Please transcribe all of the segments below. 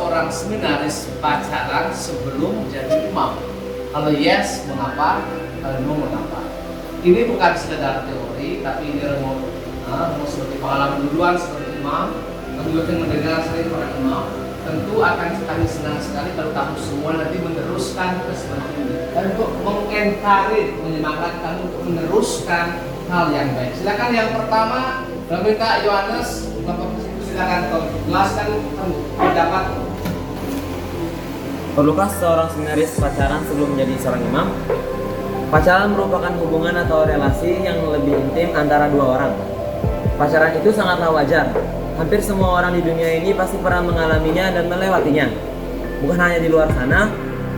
seorang seminaris pacaran sebelum jadi imam? Kalau yes, mengapa? Kalau no, mengapa? Ini bukan sekedar teori, tapi ini mau seperti pengalaman duluan seperti imam, dan juga yang mendengar sering para imam. Tentu akan kami senang sekali kalau kamu semua nanti meneruskan ke seperti ini, dan untuk mengencourage, menyemangatkan kamu untuk meneruskan hal yang baik. Silakan yang pertama, kami minta Yohanes, Bapak Presidio, silakan kau jelaskan pendapat. Perlukah seorang seminaris pacaran sebelum menjadi seorang imam? Pacaran merupakan hubungan atau relasi yang lebih intim antara dua orang. Pacaran itu sangatlah wajar. Hampir semua orang di dunia ini pasti pernah mengalaminya dan melewatinya. Bukan hanya di luar sana,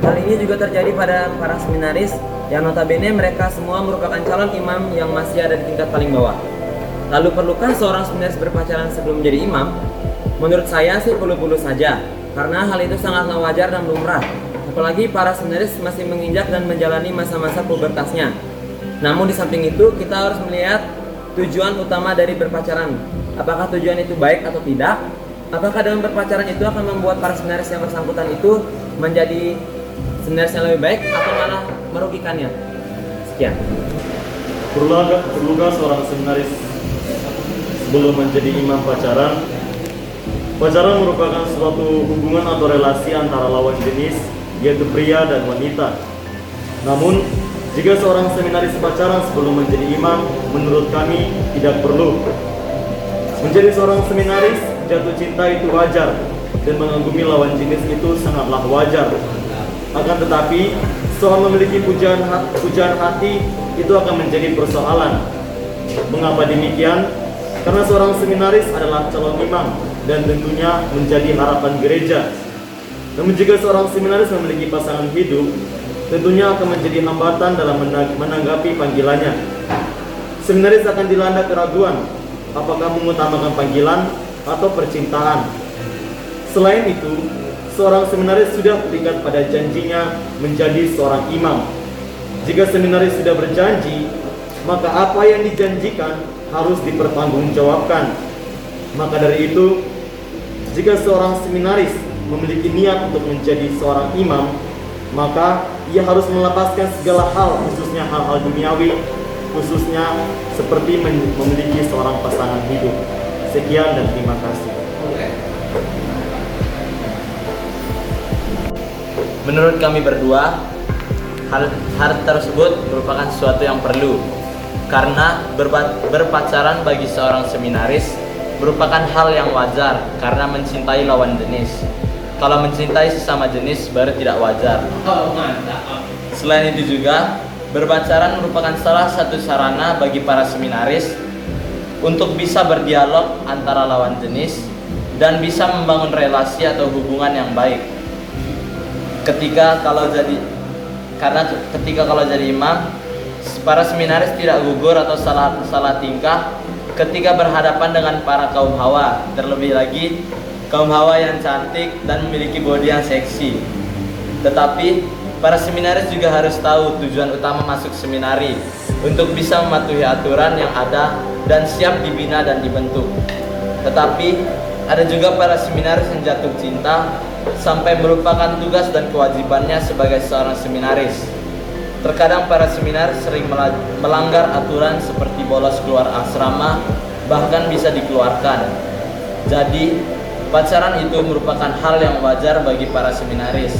hal ini juga terjadi pada para seminaris yang notabene mereka semua merupakan calon imam yang masih ada di tingkat paling bawah. Lalu perlukah seorang seminaris berpacaran sebelum menjadi imam? Menurut saya sih perlu-perlu saja, karena hal itu sangatlah wajar dan lumrah. Apalagi para seminaris masih menginjak dan menjalani masa-masa pubertasnya. Namun di samping itu kita harus melihat tujuan utama dari berpacaran. Apakah tujuan itu baik atau tidak? Apakah dengan berpacaran itu akan membuat para seminaris yang bersangkutan itu menjadi seminaris yang lebih baik atau malah merugikannya? Sekian. Perlukah seorang seminaris sebelum menjadi imam pacaran? Pacaran merupakan suatu hubungan atau relasi antara lawan jenis, yaitu pria dan wanita. Namun, jika seorang seminaris pacaran sebelum menjadi imam, menurut kami tidak perlu. Menjadi seorang seminaris, jatuh cinta itu wajar, dan mengagumi lawan jenis itu sangatlah wajar. Akan tetapi, soal memiliki pujaan hati itu akan menjadi persoalan. Mengapa demikian? Karena seorang seminaris adalah calon imam dan tentunya menjadi harapan gereja. Namun jika seorang seminaris memiliki pasangan hidup, tentunya akan menjadi hambatan dalam menanggapi panggilannya. Seminaris akan dilanda keraguan, apakah mengutamakan panggilan atau percintaan. Selain itu, seorang seminaris sudah terikat pada janjinya menjadi seorang imam. Jika seminaris sudah berjanji, maka apa yang dijanjikan harus dipertanggungjawabkan. Maka dari itu, jika seorang seminaris memiliki niat untuk menjadi seorang imam, maka ia harus melepaskan segala hal, khususnya hal-hal duniawi, khususnya seperti memiliki seorang pasangan hidup. Sekian dan terima kasih. Menurut kami berdua, hal tersebut merupakan sesuatu yang perlu, karena berpacaran bagi seorang seminaris merupakan hal yang wajar karena mencintai lawan jenis. Kalau mencintai sesama jenis baru tidak wajar. Selain itu juga, berpacaran merupakan salah satu sarana bagi para seminaris untuk bisa berdialog antara lawan jenis dan bisa membangun relasi atau hubungan yang baik. Ketika kalau jadi imam, para seminaris tidak gugur atau salah tingkah ketika berhadapan dengan para kaum hawa, terlebih lagi kaum hawa yang cantik dan memiliki bodi yang seksi. Tetapi para seminaris juga harus tahu tujuan utama masuk seminari untuk bisa mematuhi aturan yang ada dan siap dibina dan dibentuk. Tetapi ada juga para seminaris yang jatuh cinta sampai melupakan tugas dan kewajibannya sebagai seorang seminaris. Terkadang para seminaris sering melanggar aturan seperti bolos keluar asrama, bahkan bisa dikeluarkan. Jadi, pacaran itu merupakan hal yang wajar bagi para seminaris.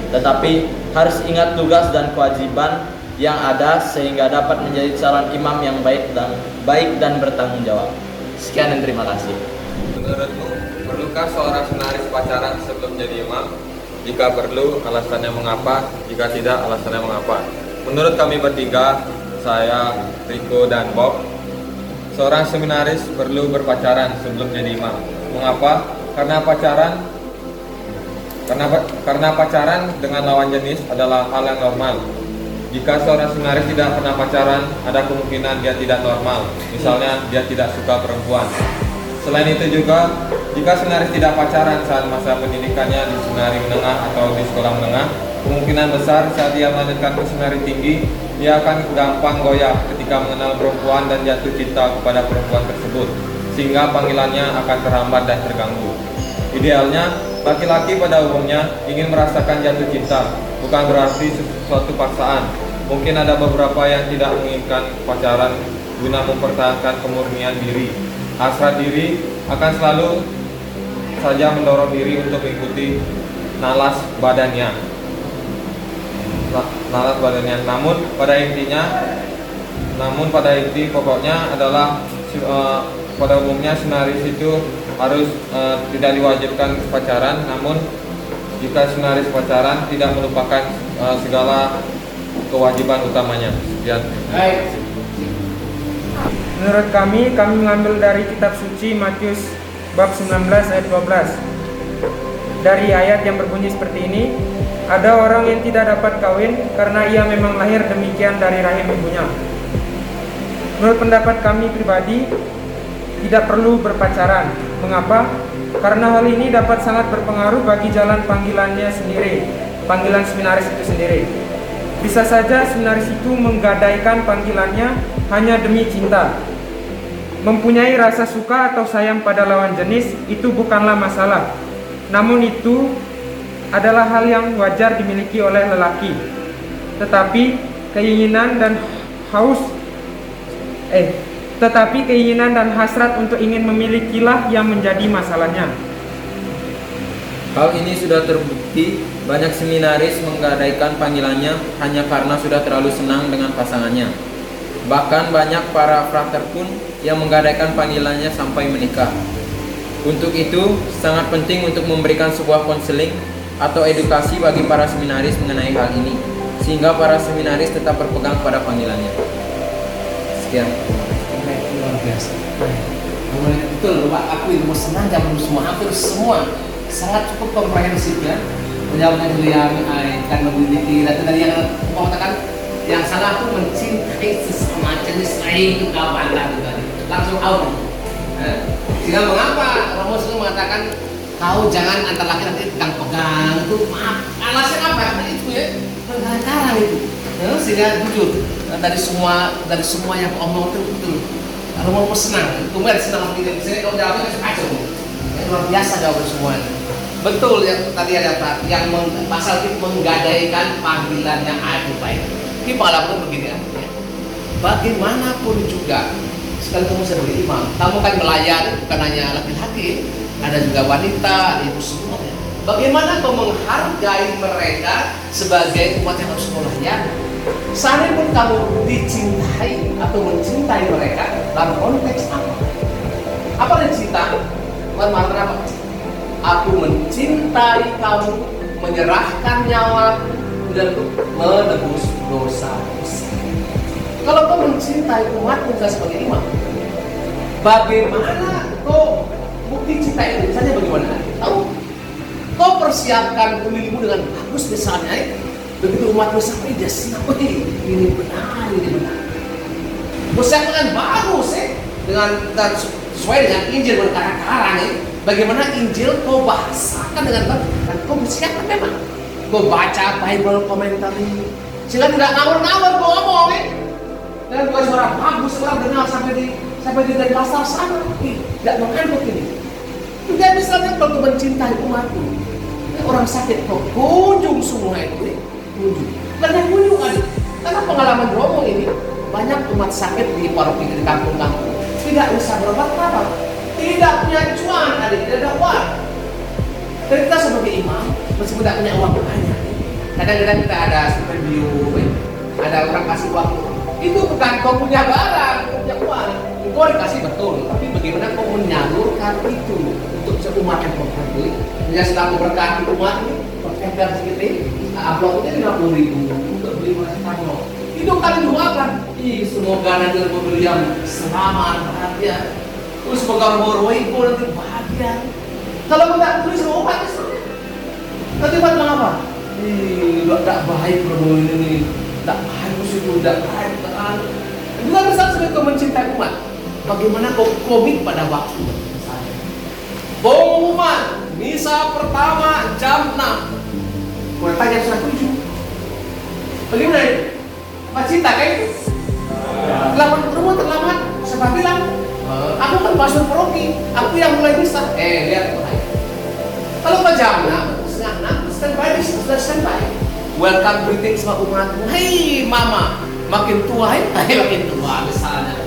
Tetapi harus ingat tugas dan kewajiban yang ada sehingga dapat menjadi calon imam yang baik dan bertanggung jawab. Sekian dan terima kasih. Menurutmu, perlukah seorang seminaris pacaran sebelum jadi imam? Jika perlu, alasannya mengapa? Jika tidak, alasannya mengapa? Menurut kami bertiga, saya, Riko, dan Bob, seorang seminaris perlu berpacaran sebelum jadi imam. Mengapa? Karena pacaran dengan lawan jenis adalah hal yang normal. Jika seorang seminaris tidak pernah pacaran, ada kemungkinan dia tidak normal. Misalnya, dia tidak suka perempuan. Selain itu juga, jika seminaris tidak pacaran saat masa pendidikannya di seminari menengah atau di sekolah menengah, kemungkinan besar saat dia melanjutkan ke seminari tinggi, dia akan gampang goyah ketika mengenal perempuan dan jatuh cinta kepada perempuan tersebut, sehingga panggilannya akan terhambat dan terganggu. Idealnya, Laki-laki pada umumnya ingin merasakan jatuh cinta, bukan berarti suatu paksaan. Mungkin ada beberapa yang tidak menginginkan pacaran guna mempertahankan kemurnian diri. Hasrat diri akan selalu saja mendorong diri untuk mengikuti nalas badannya. Namun pada inti pokoknya adalah pada umumnya seminaris itu harus tidak diwajibkan pacaran. Namun jika seminaris pacaran tidak melupakan segala kewajiban utamanya. Sekian. Baik. Menurut kami mengambil dari kitab suci Matius bab 19 ayat 12. Dari ayat yang berbunyi seperti ini, ada orang yang tidak dapat kawin karena ia memang lahir demikian dari rahim ibunya. Menurut pendapat kami pribadi, tidak perlu berpacaran. Mengapa? Karena hal ini dapat sangat berpengaruh bagi jalan panggilannya sendiri, panggilan seminaris itu sendiri. Bisa saja seminaris itu menggadaikan panggilannya hanya demi cinta. Mempunyai rasa suka atau sayang pada lawan jenis itu bukanlah masalah. Namun itu adalah hal yang wajar dimiliki oleh lelaki. Tetapi keinginan dan hasrat untuk ingin memilikilah yang menjadi masalahnya. Hal ini sudah terbukti, banyak seminaris menggadaikan panggilannya hanya karena sudah terlalu senang dengan pasangannya. Bahkan banyak para frater pun yang menggadaikan panggilannya sampai menikah. Untuk itu, sangat penting untuk memberikan sebuah konseling atau edukasi bagi para seminaris mengenai hal ini, sehingga para seminaris tetap berpegang pada panggilannya. Sekian. Luar biasa. Betul, Pak. Aku itu senang zaman semua, hampir semua sangat cukup komprehensif ya. Menjawabnya dulu yang kan memiliki dan tadi yang mau katakan yang salah itu mencintai sesama jenis itu kawan lah tadi. Langsung out. Sehingga mengapa Romo selalu mengatakan kau jangan antar laki-laki pegang-pegang itu maaf. Alasnya apa? Karena itu ya karang itu. Sehingga jujur dari semua yang omong itu betul. Kalau mau senang, tumben senang begini. Sini kalau jawabnya kacau. Luar biasa jawaban semuanya. Betul yang tadi ada Pak, yang pasal itu menggadaikan panggilan yang aduh baik. Ini pengalaman begini ya. Bagaimanapun juga, sekali kamu sebagai imam, kamu kan melayani bukan hanya laki-laki, ada juga wanita, ibu semuanya. Bagaimana kau menghargai mereka sebagai umat yang harus melayani? Seandainya kamu dicintai atau mencintai mereka dalam konteks apa? Apa cinta? Bukan makna apa? Aku mencintai kamu, menyerahkan nyawaku dan menebus dosa-dosa. Kalau kau mencintai umatmu sebagai imam, bagaimana kau bukti cinta itu? Misalnya bagaimana? Tahu? Kau persiapkan pemilihmu dengan bagus misalnya. Begitu umatmu sampai dia senang, ini benar. Persiapkan bagus dengan sesuai dengan Injil berkarang-karang ya. Bagaimana Injil kau bahasakan dengan baik dan kau bersiapkan memang. Kau baca Bible komentari sehingga tidak ngawur-ngawur kau ngomong dan bukan suara bagus orang dengar sampai di pasar sana. Tidak mengantuk ini. Tidak bisa kalau kau mencintai umatmu. Orang sakit kau kunjung semua itu. Kunjung. Karena kunjung ada. Karena pengalaman Romo ini banyak umat sakit di paroki di kampung-kampung tidak bisa berobat apa? Tidak punya cuan, tidak ada uang. Dan kita sebagai imam meskipun tidak punya uang banyak, kadang-kadang kita ada review, ada orang kasih uang. Itu bukan kau punya barang, kau punya uang. Kau dikasih betul, tapi bagaimana kau menyalurkan itu untuk seumat yang kau beli? Misalnya setelah kau berkati umat ini, berkembang sedikit, amplopnya 50.000 untuk beli paracetamol. Itu kalian doakan. Semoga nanti pembelian selamat, bahagia. Terus semoga Romo nanti bahagia. Kalau tidak tulis semua umat itu, nanti umat bilang apa? Tidak baik Romo ini, tidak baik musuh, tidak baik. Juga misalnya sebagai kau mencintai umat, bagaimana kau komit pada waktu? Pengumuman misa pertama jam 6. Kau tanya sudah 7. Bagaimana ini? Pak cinta kayak itu? Rumah terlambat, siapa bilang? Aku kan pastor paroki, aku yang mulai misa. Lihat Kalau kau jam 6, standby, sudah standby. Welcome greeting sama umatmu. Hei mama, makin tua, hei makin tua misalnya.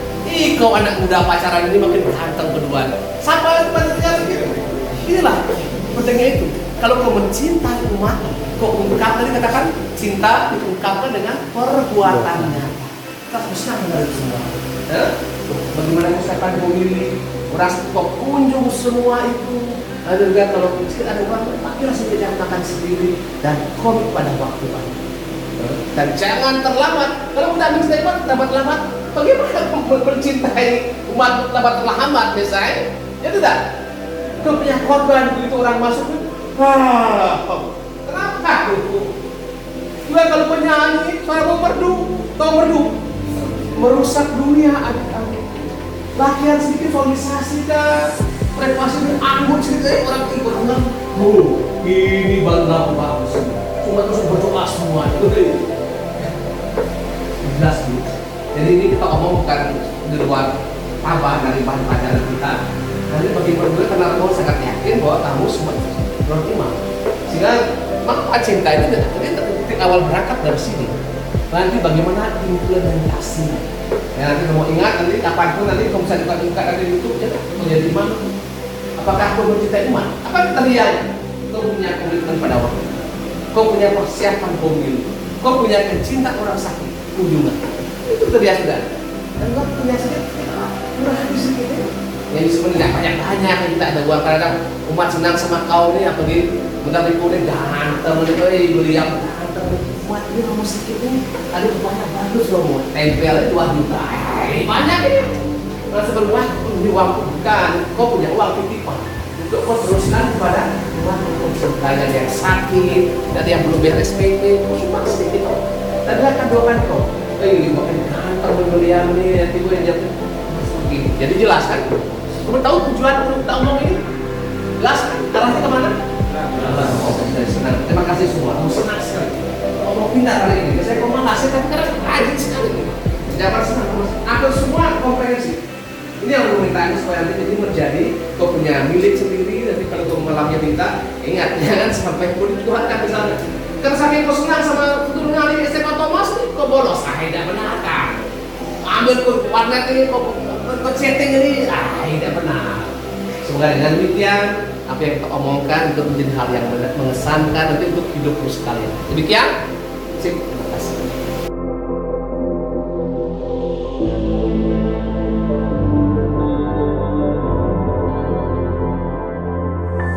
Kau anak muda pacaran ini makin ganteng berdua. Siapa yang gitu? Inilah pentingnya itu. Kalau kau mencintai umat, kau ungkapkan, tadi katakan cinta diungkapkan dengan perbuatannya. Kita harus senang dari semua. Bagaimana misalkan memilih merasa kau kunjung semua itu. Ada juga kalau miskin ada uang, pakailah saja makan sendiri dan komit pada waktu. Dan jangan terlambat. Kalau kita mencintai umat, terlambat. Bagaimana kamu mencintai umat terlambat misalnya? Ya tidak. Kau punya korban begitu orang masuk. Kenapa itu? Juga kalau penyanyi suara merdu, merusak dunia adik-adik. Latihan sedikit vokalisasi kan, privasi anggun sedikit orang ikut bilang, ini baru bagus. Cuma terus berdoa semua itu. Jelas bu. Jadi ini kita omong bukan di luar tabah dari bahan pelajaran kita. Nanti bagi berdua karena aku sangat yakin bahwa kamu semua imam. Sehingga maka cinta itu titik awal berangkat dari sini. Nanti bagaimana implementasinya? Ya, nanti mau ingat nanti kapanpun nanti kamu bisa buka nanti YouTube ya menjadi imam. Apakah kau mencintai umat? Apa kriterianya? Kau punya komitmen pada waktu. Kau punya persiapan pemilu. Kau punya kecintaan orang sakit kunjungan. Itu terbiasa sudah. Dan kau punya sedikit murah habis sedikit. Yang sebenarnya banyak kita ada uang kadang umat senang sama kau nih apa gitu. Bentar kuning ganteng nih, beli yang ganteng. Umat ini kamu sedikit nih. Ada banyak bagus loh mau. Tempelnya 2 juta. Banyak ini. Kalau sebenarnya di uang bukan. Kau punya uang titipan. Untuk kau teruskan kepada umat banyak yang sakit, ada yang belum beres PP, kau cuma sedikit. Tadi akan doakan kau. Makin ganteng berlian nih, nanti gue yang jatuh. Jadi jelas kan? Kamu tahu tujuan untuk kita omong ini? Jelas kan? Arahnya kemana? Saya senang. Terima kasih semua. Kamu senang sekali. Omong pindah kali ini. Saya ngomong hasil tapi karena rajin sekali. Jangan senang. Atur semua komprehensif. Ini yang meminta supaya nanti ini menjadi kau punya milik sendiri. Nanti kalau kau malamnya minta, ingat jangan sampai pun dituhankan misalnya. Karena saking kau senang sama tutur ngali SMA Thomas, kau bolos. Tidak benar kan? Ambil warnet ini kau setting ini, tidak benar. Semoga dengan demikian apa yang kita omongkan itu menjadi hal yang mengesankan nanti untuk hidup sekalian. Demikian. Sip.